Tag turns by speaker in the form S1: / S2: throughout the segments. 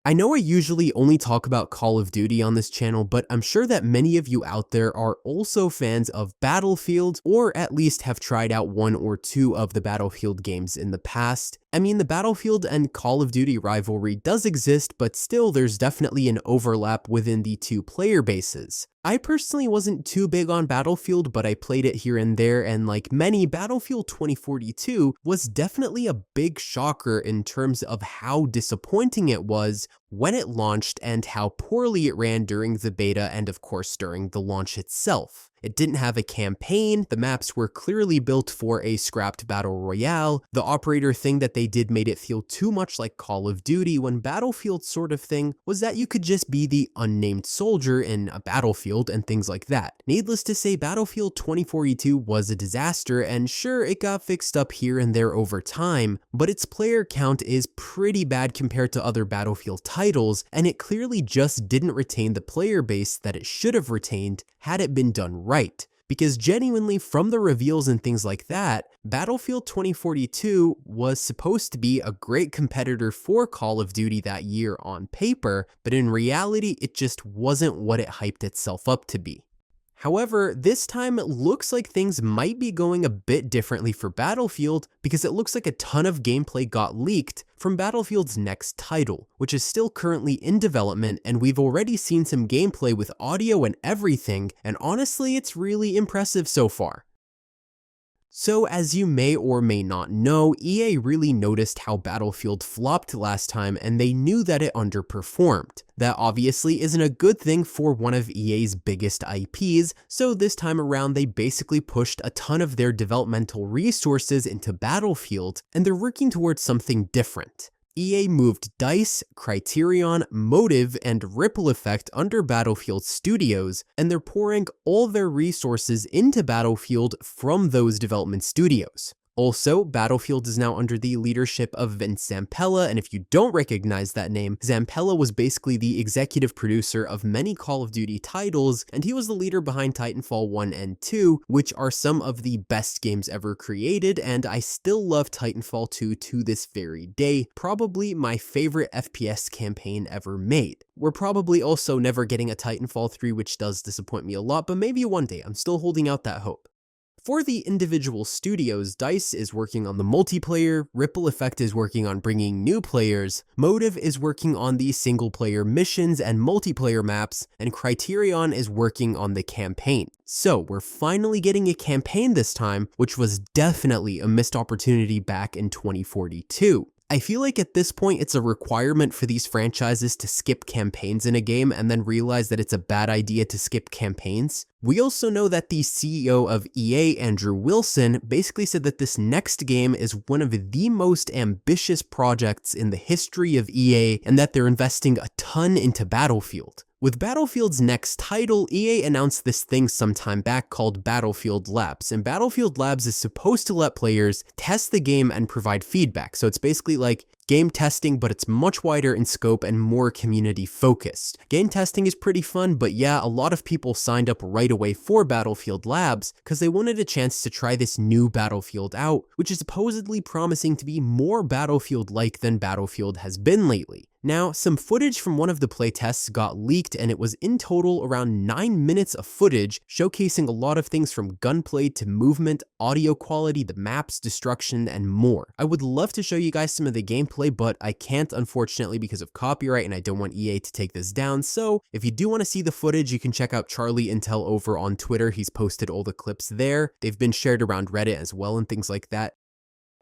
S1: I know I usually only talk about Call of Duty on this channel, but I'm sure that many of you out there are also fans of Battlefield, or at least have tried out one or two of the Battlefield games in the past. I mean, the Battlefield and Call of Duty rivalry does exist, but still there's definitely an overlap within the two player bases. I personally wasn't too big on Battlefield, but I played it here and there, and like many, Battlefield 2042 was definitely a big shocker in terms of how disappointing it was when it launched and how poorly it ran during the beta and of course during the launch itself. It didn't have a campaign, the maps were clearly built for a scrapped battle royale, the operator thing that they did made it feel too much like Call of Duty when Battlefield sort of thing was that you could just be the unnamed soldier in a battlefield and things like that. Needless to say, Battlefield 2042 was a disaster, and sure, it got fixed up here and there over time, but its player count is pretty bad compared to other Battlefield titles, and it clearly just didn't retain the player base that it should have retained had it been done right. Because genuinely, from the reveals and things like that, Battlefield 2042 was supposed to be a great competitor for Call of Duty that year on paper, but in reality, it just wasn't what it hyped itself up to be. However, this time it looks like things might be going a bit differently for Battlefield, because it looks like a ton of gameplay got leaked from Battlefield's next title, which is still currently in development, and we've already seen some gameplay with audio and everything, and honestly, it's really impressive so far. So as you may or may not know, EA really noticed how Battlefield flopped last time, and they knew that it underperformed. That obviously isn't a good thing for one of EA's biggest IPs, so this time around they basically pushed a ton of their developmental resources into Battlefield, and they're working towards something different. EA moved DICE, Criterion, Motive, and Ripple Effect under Battlefield Studios, and they're pouring all their resources into Battlefield from those development studios. Also, Battlefield is now under the leadership of Vince Zampella, and if you don't recognize that name, Zampella was basically the executive producer of many Call of Duty titles, and he was the leader behind Titanfall 1 and 2, which are some of the best games ever created, and I still love Titanfall 2 to this very day, probably my favorite FPS campaign ever made. We're probably also never getting a Titanfall 3, which does disappoint me a lot, but maybe one day, I'm still holding out that hope. For the individual studios, DICE is working on the multiplayer, Ripple Effect is working on bringing new players, Motive is working on the single player missions and multiplayer maps, and Criterion is working on the campaign. So we're finally getting a campaign this time, which was definitely a missed opportunity back in 2042. I feel like at this point it's a requirement for these franchises to skip campaigns in a game and then realize that it's a bad idea to skip campaigns. We also know that the CEO of EA, Andrew Wilson, basically said that this next game is one of the most ambitious projects in the history of EA and that they're investing a ton into Battlefield. With Battlefield's next title, EA announced this thing some time back called Battlefield Labs, and Battlefield Labs is supposed to let players test the game and provide feedback, so it's basically like game testing, but it's much wider in scope and more community focused. Game testing is pretty fun, but yeah, a lot of people signed up right away for Battlefield Labs because they wanted a chance to try this new Battlefield out, which is supposedly promising to be more Battlefield-like than Battlefield has been lately. Now, some footage from one of the playtests got leaked, and it was in total around 9 minutes of footage, showcasing a lot of things from gunplay to movement, audio quality, the maps, destruction, and more. I would love to show you guys some of the gameplay, but I can't unfortunately because of copyright, and I don't want EA to take this down, so if you do want to see the footage, you can check out Charlie Intel over on Twitter. He's posted all the clips there. They've been shared around Reddit as well and things like that.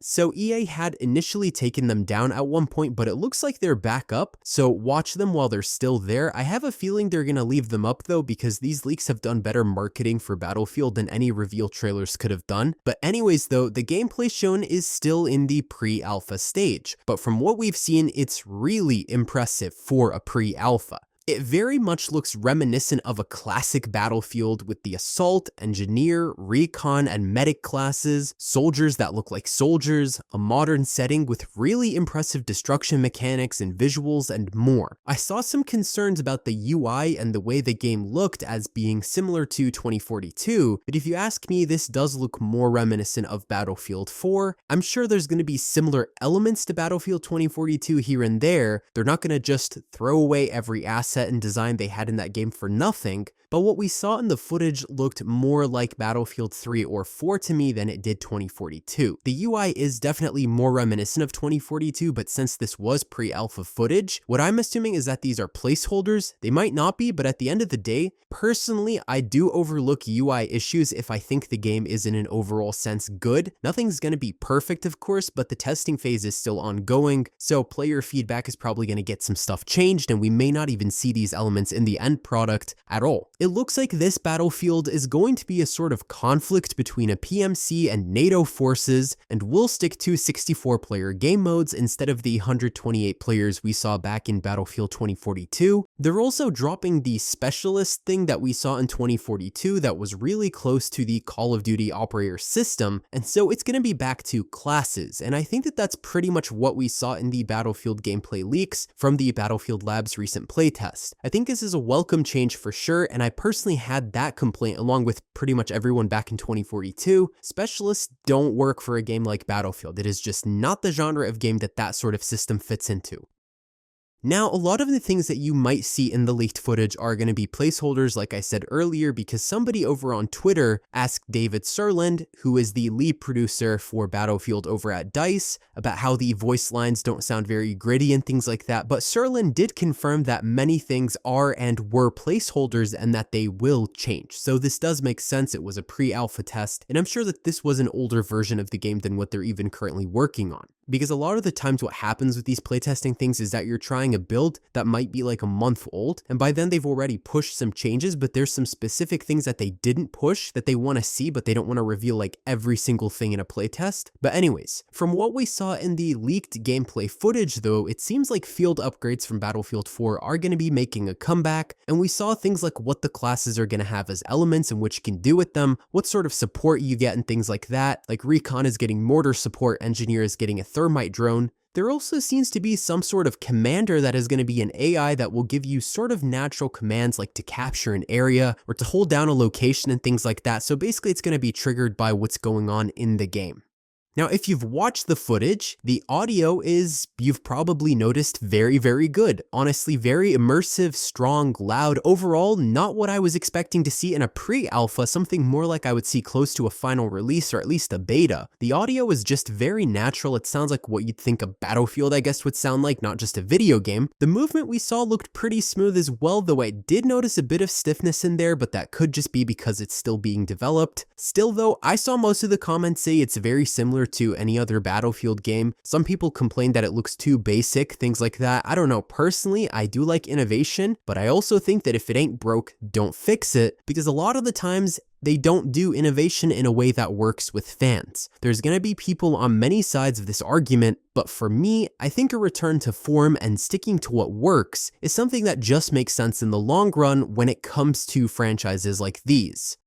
S1: So EA had initially taken them down at one point, but it looks like they're back up, so watch them while they're still there. I have a feeling they're gonna leave them up though, because these leaks have done better marketing for Battlefield than any reveal trailers could have done. But anyways though, the gameplay shown is still in the pre-alpha stage, but from what we've seen, it's really impressive for a pre-alpha. It very much looks reminiscent of a classic Battlefield with the assault, engineer, recon, and medic classes, soldiers that look like soldiers, a modern setting with really impressive destruction mechanics and visuals, and more. I saw some concerns about the UI and the way the game looked as being similar to 2042, but if you ask me, this does look more reminiscent of Battlefield 4. I'm sure there's going to be similar elements to Battlefield 2042 here and there. They're not going to just throw away every asset and design they had in that game for nothing, but what we saw in the footage looked more like Battlefield 3 or 4 to me than it did 2042. The UI is definitely more reminiscent of 2042, but since this was pre-alpha footage, what I'm assuming is that these are placeholders. They might not be, but at the end of the day, personally, I do overlook UI issues if I think the game is in an overall sense good. Nothing's going to be perfect, of course, but the testing phase is still ongoing, so player feedback is probably going to get some stuff changed, and we may not even see these elements in the end product at all. It looks like this Battlefield is going to be a sort of conflict between a PMC and NATO forces, and will stick to 64-player game modes instead of the 128 players we saw back in Battlefield 2042. They're also dropping the specialist thing that we saw in 2042 that was really close to the Call of Duty operator system, and so it's going to be back to classes, and I think that that's pretty much what we saw in the Battlefield gameplay leaks from the Battlefield Labs recent playtest. I think this is a welcome change for sure, and I personally had that complaint along with pretty much everyone back in 2042. Specialists don't work for a game like Battlefield. It is just not the genre of game that that sort of system fits into. Now, a lot of the things that you might see in the leaked footage are going to be placeholders, like I said earlier, because somebody over on Twitter asked David Sirlin, who is the lead producer for Battlefield over at DICE, about how the voice lines don't sound very gritty and things like that, but Sirlin did confirm that many things are and were placeholders and that they will change. So this does make sense. It was a pre-alpha test, and I'm sure that this was an older version of the game than what they're even currently working on. Because a lot of the times what happens with these playtesting things is that you're trying a build that might be like a month old, and by then they've already pushed some changes, but there's some specific things that they didn't push that they want to see, but they don't want to reveal like every single thing in a playtest. But anyways, from what we saw in the leaked gameplay footage though, it seems like field upgrades from Battlefield 4 are going to be making a comeback, and we saw things like what the classes are going to have as elements and what you can do with them, what sort of support you get and things like that. Like Recon is getting mortar support, Engineer is getting a thermite drone. There also seems to be some sort of commander that is going to be an AI that will give you sort of natural commands like to capture an area or to hold down a location and things like that. So basically it's going to be triggered by what's going on in the game. Now, if you've watched the footage, the audio is, you've probably noticed, very, very good. Honestly, very immersive, strong, loud. Overall, not what I was expecting to see in a pre-alpha, something more like I would see close to a final release or at least a beta. The audio is just very natural. It sounds like what you'd think a Battlefield, I guess, would sound like, not just a video game. The movement we saw looked pretty smooth as well, though I did notice a bit of stiffness in there, but that could just be because it's still being developed. Still though, I saw most of the comments say it's very similar to any other Battlefield game. Some people complain that it looks too basic, things like that. I don't know, personally, I do like innovation, but I also think that if it ain't broke, don't fix it, because a lot of the times they don't do innovation in a way that works with fans. There's gonna be people on many sides of this argument, but for me, I think a return to form and sticking to what works is something that just makes sense in the long run when it comes to franchises like these.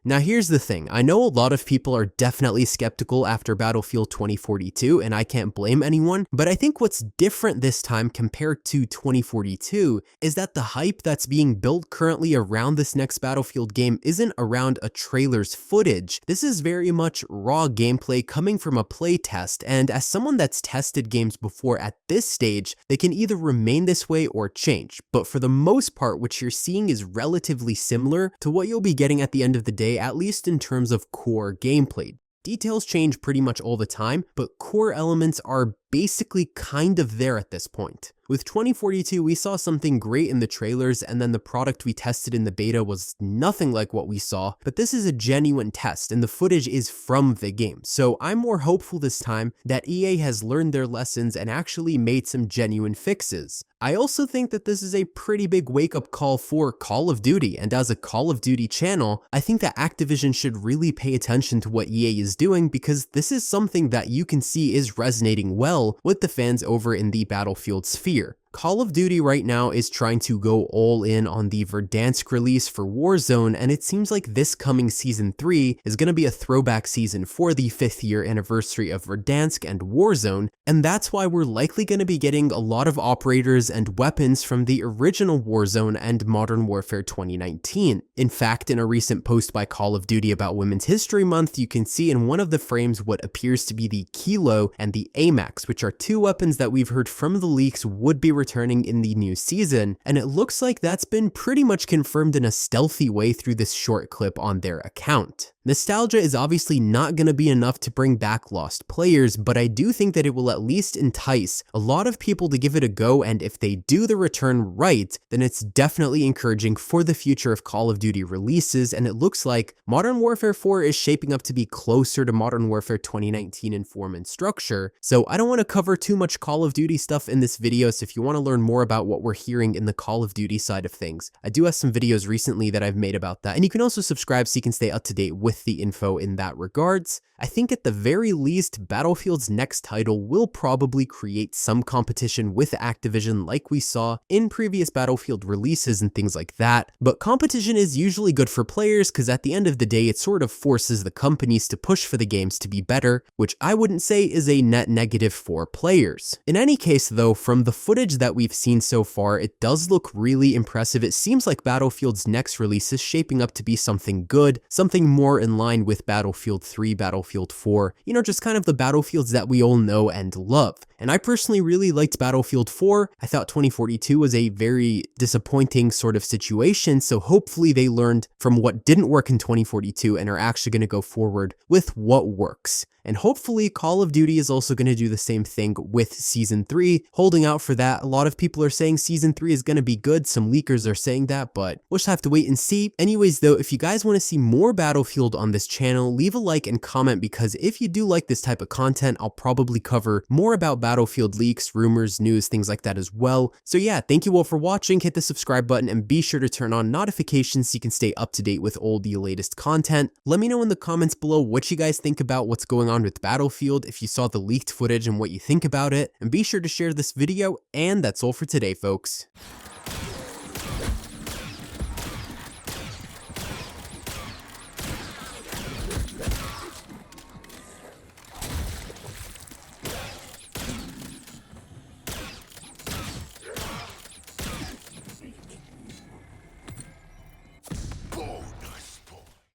S1: Now here's the thing, I know a lot of people are definitely skeptical after Battlefield 2042, and I can't blame anyone, but I think what's different this time compared to 2042 is that the hype that's being built currently around this next Battlefield game isn't around a trailer's footage. This is very much raw gameplay coming from a playtest, and as someone that's tested games before at this stage, they can either remain this way or change, but for the most part what you're seeing is relatively similar to what you'll be getting at the end of the day, at least in terms of core gameplay. Details change pretty much all the time, but core elements are basically kind of there at this point. With 2042, we saw something great in the trailers, and then the product we tested in the beta was nothing like what we saw, but this is a genuine test, and the footage is from the game. So I'm more hopeful this time that EA has learned their lessons and actually made some genuine fixes. I also think that this is a pretty big wake-up call for Call of Duty, and as a Call of Duty channel, I think that Activision should really pay attention to what EA is doing, because this is something that you can see is resonating well with the fans over in the Battlefield sphere. Call of Duty right now is trying to go all in on the Verdansk release for Warzone, and it seems like this coming Season 3 is going to be a throwback season for the 5th year anniversary of Verdansk and Warzone, and that's why we're likely going to be getting a lot of operators and weapons from the original Warzone and Modern Warfare 2019. In fact, in a recent post by Call of Duty about Women's History Month, you can see in one of the frames what appears to be the Kilo and the AMAX, which are two weapons that we've heard from the leaks would be returning in the new season, and it looks like that's been pretty much confirmed in a stealthy way through this short clip on their account. Nostalgia is obviously not going to be enough to bring back lost players, but I do think that it will at least entice a lot of people to give it a go, and if they do the return right, then it's definitely encouraging for the future of Call of Duty releases, and it looks like Modern Warfare 4 is shaping up to be closer to Modern Warfare 2019 in form and structure. So I don't want to cover too much Call of Duty stuff in this video, so if you want to learn more about what we're hearing in the Call of Duty side of things, I do have some videos recently that I've made about that, and you can also subscribe so you can stay up to date with the info in that regards. I think at the very least, Battlefield's next title will probably create some competition with Activision like we saw in previous Battlefield releases and things like that, but competition is usually good for players because at the end of the day it sort of forces the companies to push for the games to be better, which I wouldn't say is a net negative for players. In any case though, from the footage that we've seen so far, it does look really impressive. It seems like Battlefield's next release is shaping up to be something good, something more in line with Battlefield 3, Battlefield 4, you know, just kind of the Battlefields that we all know and love. And I personally really liked Battlefield 4. I thought 2042 was a very disappointing sort of situation, so hopefully they learned from what didn't work in 2042 and are actually going to go forward with what works. And hopefully Call of Duty is also going to do the same thing with Season 3, holding out for that. A lot of people are saying Season 3 is going to be good, some leakers are saying that, but we'll just have to wait and see. Anyways though, if you guys want to see more Battlefield on this channel, leave a like and comment, because if you do like this type of content, I'll probably cover more about Battlefield leaks, rumors, news, things like that as well. So yeah, thank you all for watching, hit the subscribe button, and be sure to turn on notifications so you can stay up to date with all the latest content. Let me know in the comments below what you guys think about what's going on with Battlefield, if you saw the leaked footage and what you think about it, and be sure to share this video, and that's all for today, folks.